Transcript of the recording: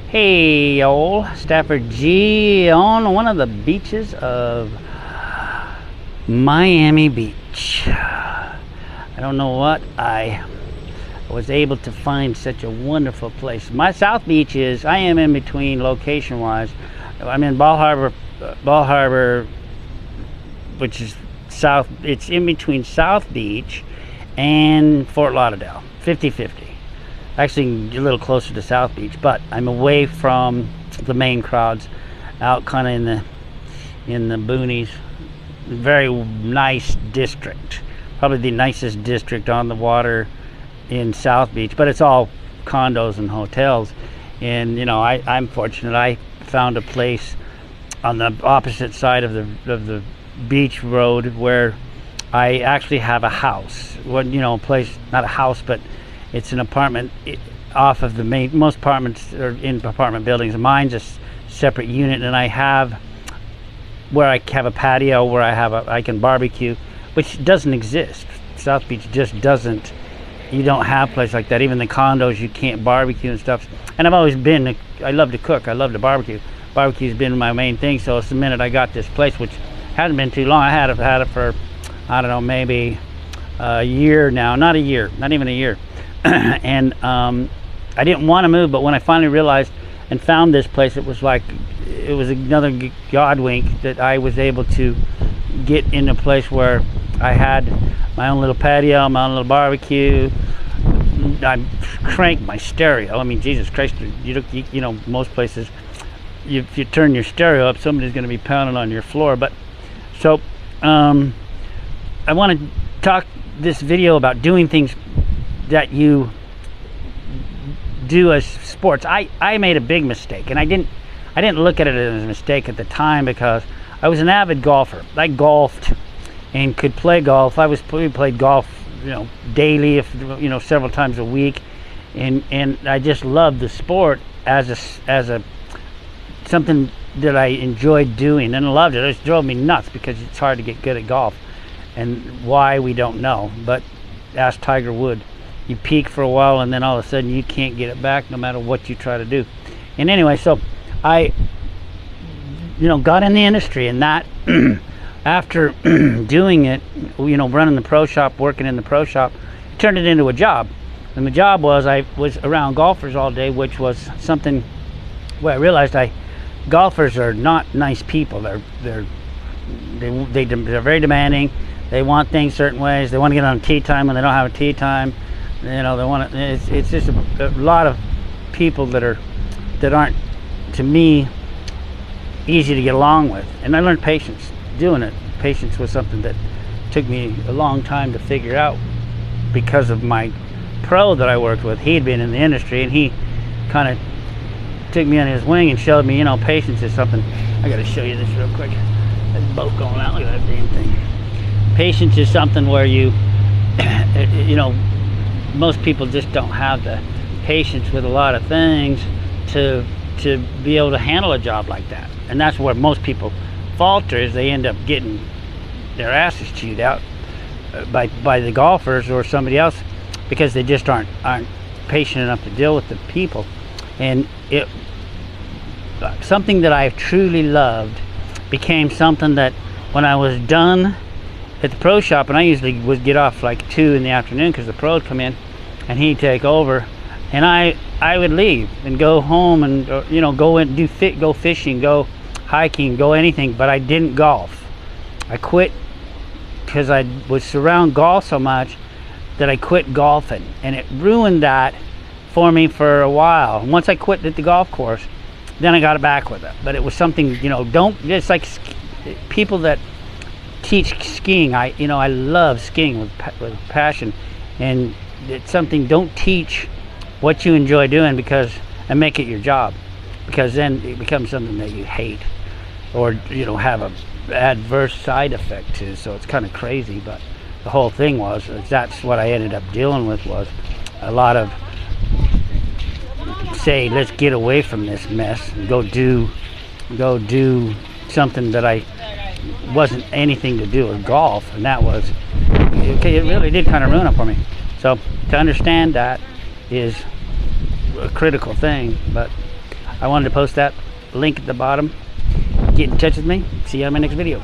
Hey, old Stafford G on one of the beaches of Miami Beach. I don't know what I was able to find such a wonderful place. My South Beach I am in between location wise. I'm in Bal Harbour, which is south. It's in between South Beach and Fort Lauderdale, 50-50. Actually a little closer to South Beach, but I'm away from the main crowds, out kind of in the boonies. Very nice district, probably the nicest district on the water in South Beach, but it's all condos and hotels. And I'm fortunate. I found a place on the opposite side of the beach road where I actually have a house. A place, not a house, but it's an apartment off of the main. Most apartments are in apartment buildings. Mine's a separate unit, and I have where I have a patio where I can barbecue, which doesn't exist. South Beach just doesn't. You don't have a place like that. Even the condos, you can't barbecue and stuff. And I've always been. I love to cook. I love to barbecue. Barbecue's been my main thing. So it's the minute I got this place, which hasn't been too long. I had it for, I don't know, maybe a year now. Not even a year. And I didn't want to move, but when I finally realized and found this place, it was another God wink that I was able to get in a place where I had my own little patio, my own little barbecue. I cranked my stereo. I mean, Jesus Christ, most places, if you turn your stereo up, somebody's going to be pounding on your floor. But so I want to talk this video about doing things that you do as sports. I made a big mistake, and I didn't look at it as a mistake at the time because I was an avid golfer. I golfed and could play golf. We played golf, daily, several times a week, and I just loved the sport as a something that I enjoyed doing and loved it. It just drove me nuts because it's hard to get good at golf, and why we don't know. But ask Tiger Woods. You peak for a while, and then all of a sudden you can't get it back no matter what you try to do. And anyway, so I got in the industry, and that after doing it, running the pro shop, working in the pro shop, turned it into a job. And the job was I was around golfers all day, which was something where I realized golfers are not nice people. They're very demanding. They want things certain ways. They want to get on tee time when they don't have a tee time. They want to. It's just a lot of people that aren't, to me, easy to get along with. And I learned patience doing it. Patience was something that took me a long time to figure out because of my pro that I worked with. He'd been in the industry, and he kind of took me on his wing and showed me, patience is something. I got to show you this real quick. That boat going out. Look at that damn thing. Patience is something where most people just don't have the patience with a lot of things to be able to handle a job like that. And that's where most people falter, is they end up getting their asses chewed out by the golfers or somebody else because they just aren't patient enough to deal with the people. And something that I truly loved became something that when I was done at the pro shop, and I usually would get off like 2 in the afternoon because the pro would come in and he'd take over, and I would leave and go home and go fishing, go hiking, go anything, but I didn't golf. I quit because I was surround golf so much that I quit golfing, and it ruined that for me for a while. And once I quit at the golf course, then I got it back with it. But it was something, it's like people that teach skiing. I love skiing with passion, and it's something. Don't teach what you enjoy doing and make it your job, because then it becomes something that you hate or have a adverse side effect to. So it's kind of crazy, but the whole thing that's what I ended up dealing with, was a lot of say, let's get away from this mess and go do something that I wasn't anything to do with golf, and that was it really did kind of ruin it for me. So to understand that is a critical thing. But I wanted to post that link at the bottom. Get in touch with me. See you on my next video.